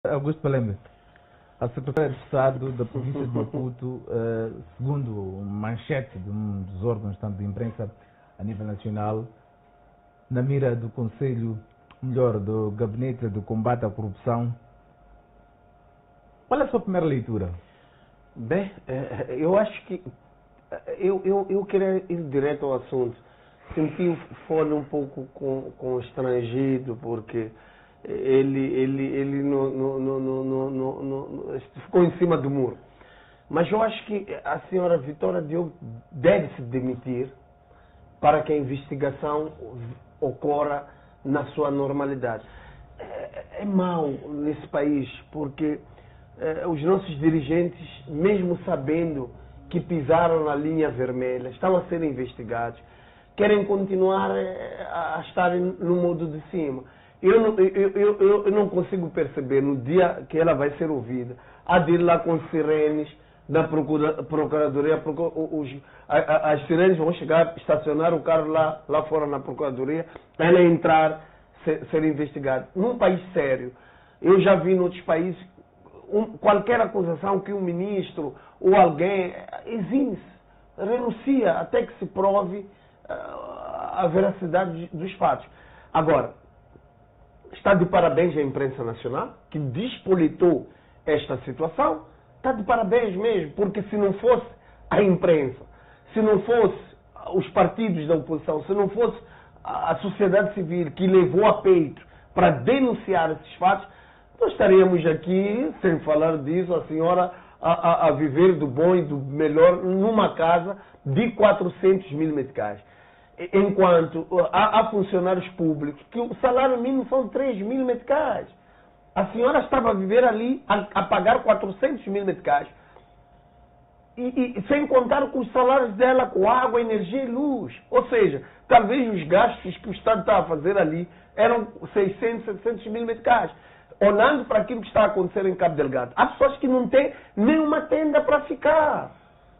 Augusto Palembe, a secretária de Estado da província de Maputo, segundo manchete de um dos órgãos tanto de imprensa a nível nacional, na mira do Conselho, melhor, do Gabinete de Combate à Corrupção. Qual é a sua primeira leitura? Bem, eu acho que eu queria ir direto ao assunto. Senti o fone um pouco constrangido, porque ele não ficou em cima do muro. Mas eu acho que a senhora Vitória Diogo deve se demitir para que a investigação ocorra na sua normalidade. É mau nesse país, porque os nossos dirigentes, mesmo sabendo que pisaram na linha vermelha, estão a ser investigados, querem continuar a estar no modo de cima. Eu não consigo perceber, no dia que ela vai ser ouvida, há de ir lá com sirenes da Procuradoria, as sirenes vão chegar, estacionar o carro lá fora na Procuradoria, ela entrar, ser investigada. Num país sério, eu já vi em outros países, qualquer acusação que um ministro ou alguém exime-se, renuncia até que se prove a veracidade dos fatos. Agora, está de parabéns a imprensa nacional, que despolitou esta situação. Está de parabéns mesmo, porque se não fosse a imprensa, se não fosse os partidos da oposição, se não fosse a sociedade civil que levou a peito para denunciar esses fatos, nós estaríamos aqui, sem falar disso, a senhora a viver do bom e do melhor numa casa de 400 mil meticais. Enquanto há funcionários públicos que o salário mínimo são 3 mil meticais. A senhora estava a viver ali a pagar 400 mil meticais. E sem contar com os salários dela, com água, energia e luz. Ou seja, talvez os gastos que o Estado estava a fazer ali eram 600, 700 mil meticais. Olhando para aquilo que está a acontecer em Cabo Delgado. Há pessoas que não têm nenhuma tenda para ficar.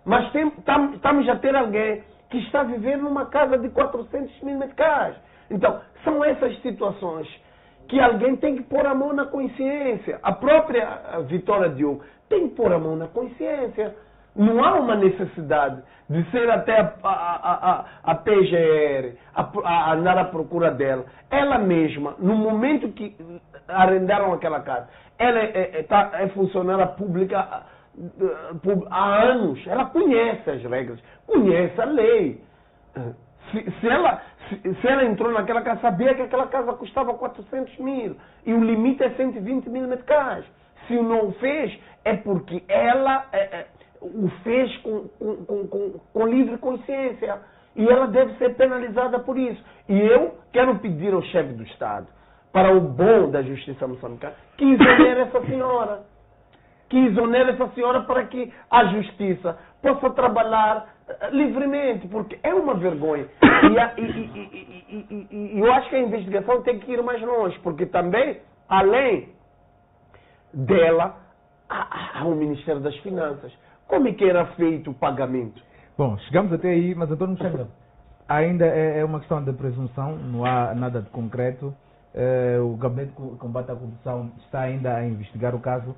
Mas estamos a ter alguém que está a viver numa casa de 400 mil meticais. Então, são essas situações que alguém tem que pôr a mão na consciência. A própria Vitória Diogo tem que pôr a mão na consciência. Não há uma necessidade de ser até a PGR, a andar à procura dela. Ela mesma, no momento que arrendaram aquela casa, ela é funcionária pública há anos. Ela conhece as regras, conhece a lei. Se ela entrou naquela casa, sabia que aquela casa custava 400 mil e o limite é 120 mil meticais. Se não o fez, é porque ela o fez com livre consciência. E ela deve ser penalizada por isso. E eu quero pedir ao chefe do Estado, para o bom da justiça moçambicana, que exonere essa senhora. Que exonere essa senhora para que a justiça possa trabalhar livremente, porque é uma vergonha. E eu acho que a investigação tem que ir mais longe, porque também, além dela, há o Ministério das Finanças. Como é que era feito o pagamento? Bom, chegamos até aí, mas Antônio Mexanga, ainda é uma questão de presunção, não há nada de concreto. O Gabinete de Combate à Corrupção está ainda a investigar o caso,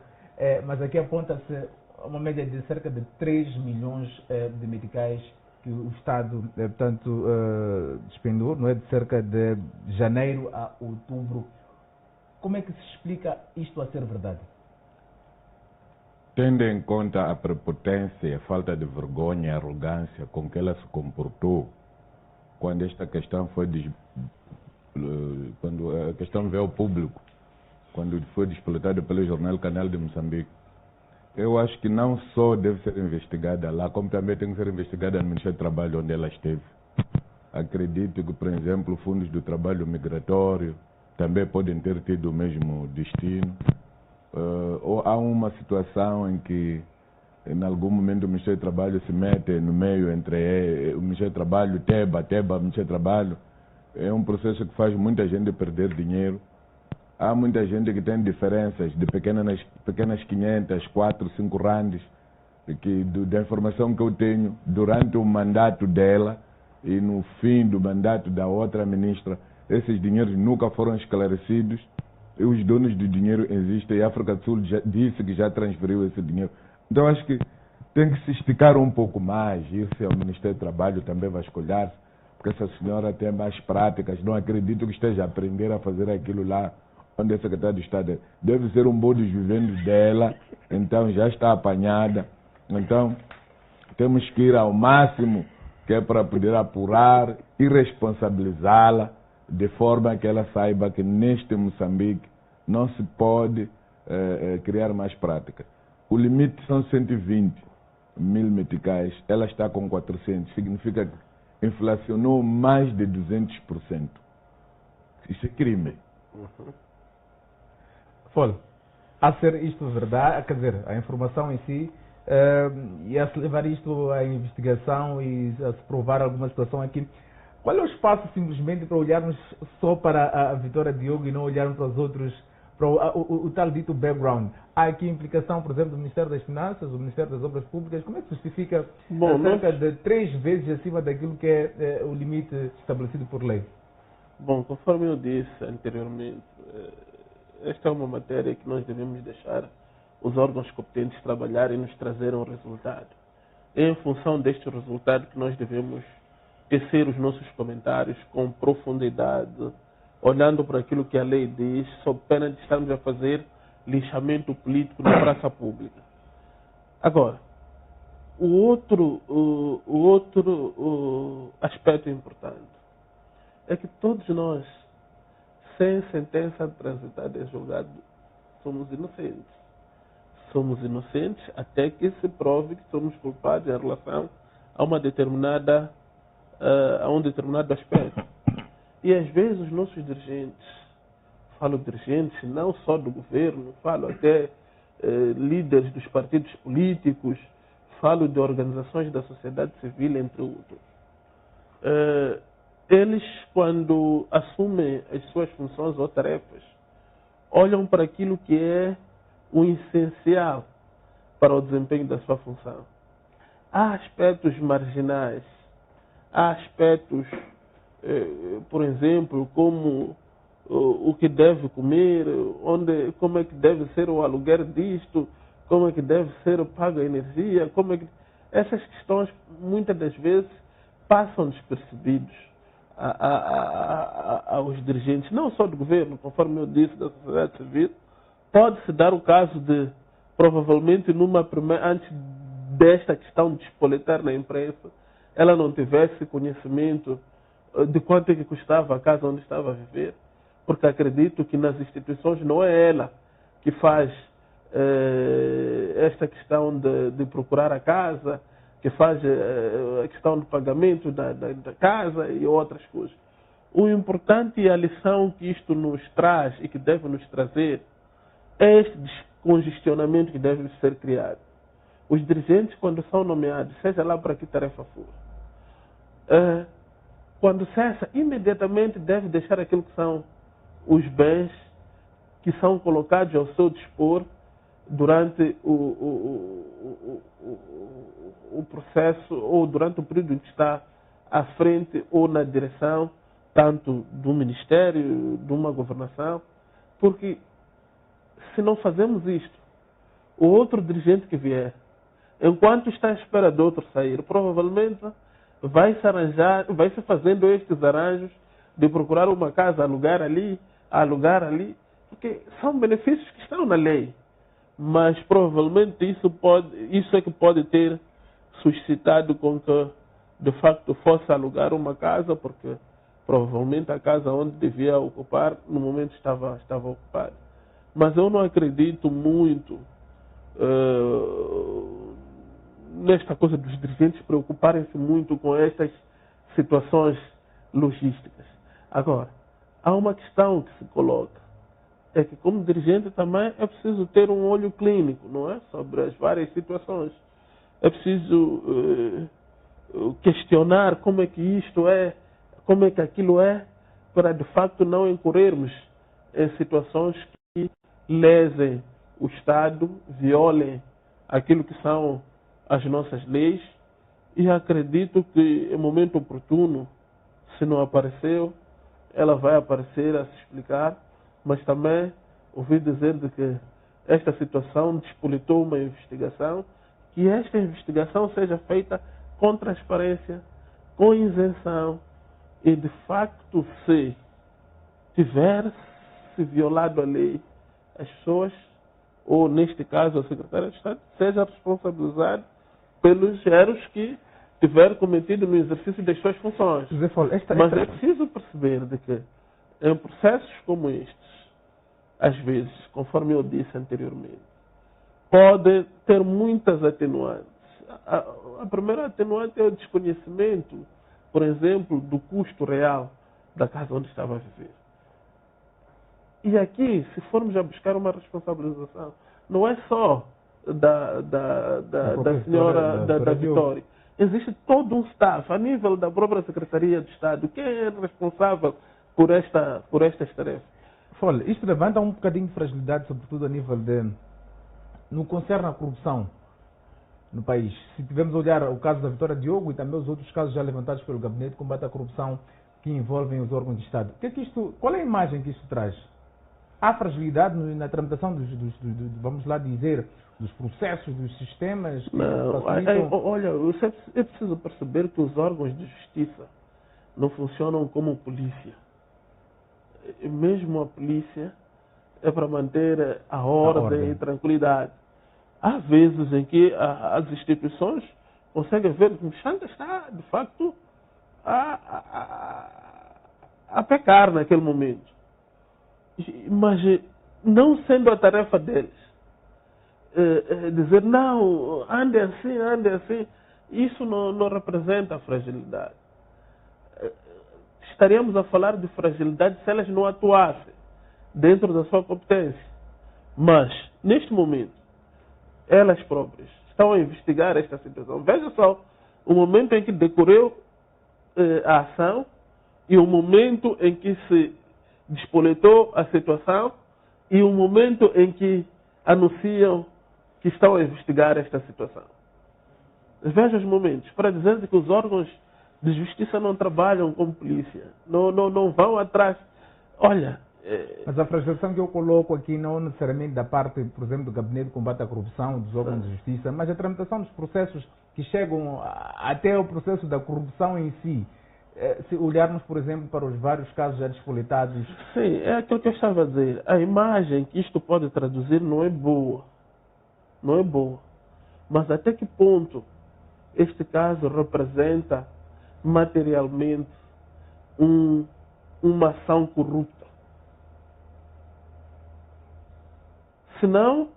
mas aqui aponta-se uma média de cerca de 3 milhões de meticais que o Estado, portanto, despendeu, não é? De cerca de janeiro a outubro. Como é que se explica isto a ser verdade? Tendo em conta a prepotência, a falta de vergonha, a arrogância com que ela se comportou quando esta questão quando a questão veio ao público, quando foi despletada pelo jornal Canal de Moçambique, eu acho que não só deve ser investigada lá, como também tem que ser investigada no Ministério do Trabalho, onde ela esteve. Acredito que, por exemplo, fundos do trabalho migratório também podem ter tido o mesmo destino. Ou há uma situação em que, em algum momento, o Ministério do Trabalho se mete no meio entre o Ministério do Trabalho, TEBA, Ministério do Trabalho. É um processo que faz muita gente perder dinheiro. Há muita gente que tem diferenças de pequenas 500, 4, 5 randes, da informação que eu tenho, durante o mandato dela e no fim do mandato da outra ministra, esses dinheiros nunca foram esclarecidos. os donos do dinheiro existem e a África do Sul disse que já transferiu esse dinheiro. Então acho que tem que se esticar um pouco mais, isso é o Ministério do Trabalho também vai escolher, porque essa senhora tem mais práticas, não acredito que esteja a aprender a fazer aquilo lá onde é secretário de Estado. Deve ser um modus vivendi dela, então já está apanhada. Então temos que ir ao máximo, que é para poder apurar e responsabilizá-la, de forma que ela saiba que neste Moçambique não se pode criar mais prática. O limite são 120 mil meticais, ela está com 400, significa que inflacionou mais de 200%. Isso é crime. Fole, a ser isto verdade, quer dizer, a informação em si, e a se levar isto à investigação e a se provar alguma situação aqui, qual é o espaço simplesmente para olharmos só para a Vitória Diogo e não olharmos para os outros, para o tal dito background? Há aqui implicação, por exemplo, do Ministério das Finanças, do Ministério das Obras Públicas. Como é que justifica cerca de 3 vezes acima daquilo que é o limite estabelecido por lei? Bom, conforme eu disse anteriormente, esta é uma matéria que nós devemos deixar os órgãos competentes trabalharem e nos trazer um resultado. É em função deste resultado que nós devemos tecer os nossos comentários com profundidade, olhando para aquilo que a lei diz, sob pena de estarmos a fazer linchamento político na praça pública. Agora, o outro aspecto importante é que todos nós, sem sentença transitada em julgado, somos inocentes. Somos inocentes até que se prove que somos culpados em relação a a um determinado aspecto. E às vezes os nossos dirigentes, falo dirigentes não só do governo, falo até líderes dos partidos políticos, falo de organizações da sociedade civil, entre outros. Eles, quando assumem as suas funções ou tarefas, olham para aquilo que é o essencial para o desempenho da sua função. Há aspectos marginais, há aspectos, por exemplo, como o que deve comer, como é que deve ser o aluguer disto, como é que deve ser paga a energia, essas questões muitas das vezes passam despercebidos aos dirigentes, não só do governo, conforme eu disse, da sociedade civil. Pode-se dar o caso de, provavelmente, antes desta questão de espoletar na imprensa, ela não tivesse conhecimento de quanto é que custava a casa onde estava a viver, porque acredito que nas instituições não é ela que faz esta questão de procurar a casa, que faz a questão do pagamento da casa e outras coisas. O importante e a lição que isto nos traz e que deve nos trazer é este descongestionamento que deve ser criado. Os dirigentes, quando são nomeados, seja lá para que tarefa for, quando cessa, imediatamente deve deixar aquilo que são os bens que são colocados ao seu dispor durante o processo ou durante o período em que está à frente ou na direção, tanto do Ministério, de uma governação, porque se não fazemos isto, o outro dirigente que vier, enquanto está à espera de outro sair, provavelmente vai se fazendo estes arranjos de procurar uma casa, alugar ali, porque são benefícios que estão na lei. Mas provavelmente isso é que pode ter suscitado com que de facto fosse alugar uma casa, porque provavelmente a casa onde devia ocupar no momento estava ocupada. Mas eu não acredito muito nesta coisa dos dirigentes preocuparem-se muito com estas situações logísticas. Agora, há uma questão que se coloca, é que como dirigente também é preciso ter um olho clínico, não é? Sobre as várias situações. É preciso questionar como é que isto é, como é que aquilo é, para de facto não incorrermos em situações que lesem o Estado, violem aquilo que são as nossas leis. E acredito que em momento oportuno, se não apareceu, ela vai aparecer a se explicar, mas também ouvi dizer de que esta situação despolitou uma investigação, que esta investigação seja feita com transparência, com isenção e, de facto, se tiver se violado a lei, as pessoas, ou neste caso o secretário de Estado, seja responsabilizado pelos erros que tiver cometido no exercício das suas funções. José Fol, Mas é preciso perceber de que em processos como estes, às vezes, conforme eu disse anteriormente, pode ter muitas atenuantes. A primeira atenuante é o desconhecimento, por exemplo, do custo real da casa onde estava a viver. E aqui, se formos a buscar uma responsabilização, não é só da senhora da Vitória. Existe todo um staff, a nível da própria Secretaria de Estado, que é responsável por estas tarefas. Olha, isto levanta um bocadinho de fragilidade, sobretudo a nível no concerne à corrupção no país. Se tivermos a olhar o caso da Vitória Diogo e também os outros casos já levantados pelo Gabinete de Combate à Corrupção que envolvem os órgãos de Estado, qual é a imagem que isto traz? Há fragilidade na tramitação vamos lá dizer, dos processos, dos sistemas? Olha, é preciso perceber que os órgãos de justiça não funcionam como polícia. Mesmo a polícia é para manter a ordem e tranquilidade. Há vezes em que as instituições conseguem ver que o Xanda está, de facto, a pecar naquele momento. Mas não sendo a tarefa deles dizer não, ande assim, isso não representa fragilidade. Estaríamos a falar de fragilidade se elas não atuassem dentro da sua competência. Mas, neste momento, elas próprias estão a investigar esta situação. Veja só o momento em que decorreu a ação e o momento em que se despoletou a situação e o momento em que anunciam que estão a investigar esta situação. Veja os momentos, para dizer que os órgãos de justiça não trabalham como polícia, não vão atrás. Olha... Mas a fragilização que eu coloco aqui não necessariamente da parte, por exemplo, do Gabinete de Combate à Corrupção, dos órgãos de justiça, mas a tramitação dos processos que chegam até o processo da corrupção em si. Se olharmos, por exemplo, para os vários casos já despoletados... Sim, é aquilo que eu estava a dizer. A imagem que isto pode traduzir não é boa. Não é boa. Mas até que ponto este caso representa materialmente uma ação corrupta? Senão,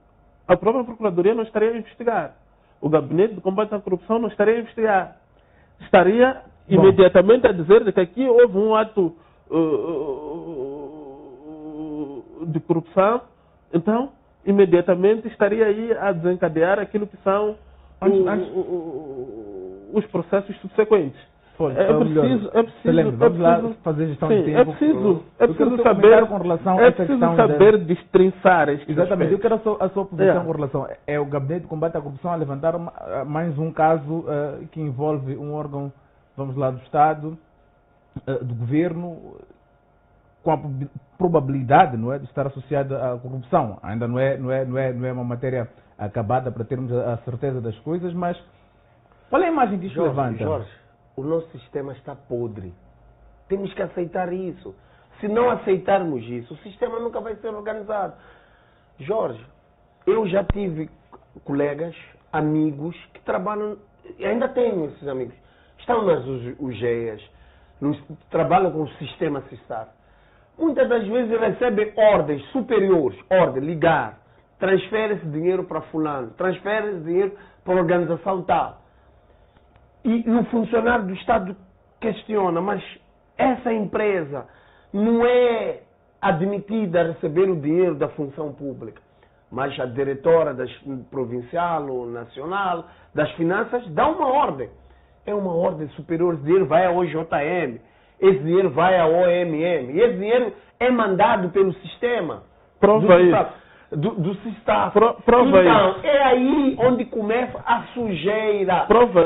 a própria Procuradoria não estaria a investigar. O Gabinete de Combate à Corrupção não estaria a investigar. Estaria imediatamente a dizer que aqui houve um ato de corrupção, então imediatamente estaria aí a desencadear aquilo que são os processos subsequentes. Vamos lá fazer gestão de tempo. É preciso saber com relação a essa questão destrinçar estes Exatamente, eu quero a sua posição com relação. É o Gabinete de Combate à Corrupção a levantar mais um caso que envolve um órgão, vamos lá, do Estado, do Governo, com a probabilidade, não é, de estar associado à corrupção. Ainda não é uma matéria acabada para termos a certeza das coisas, mas qual é a imagem que isto levanta? Jorge, o nosso sistema está podre. Temos que aceitar isso. Se não aceitarmos isso, o sistema nunca vai ser organizado. Jorge, eu já tive colegas, amigos que trabalham, e ainda tenho esses amigos, estão nas UGEAs, trabalham com o sistema SISAR. Muitas das vezes recebem ordens superiores, ligar, transfere-se dinheiro para fulano, transfere-se dinheiro para a organização tal. E o funcionário do Estado questiona, mas essa empresa não é admitida a receber o dinheiro da função pública. Mas a diretora provincial ou nacional das finanças dá uma ordem. É uma ordem superior, esse dinheiro vai ao OJM, esse dinheiro vai ao OMM, e esse dinheiro é mandado pelo sistema. Prova isso. Do SISTAF. Prova então, isso. é aí onde começa a sujeira. Prova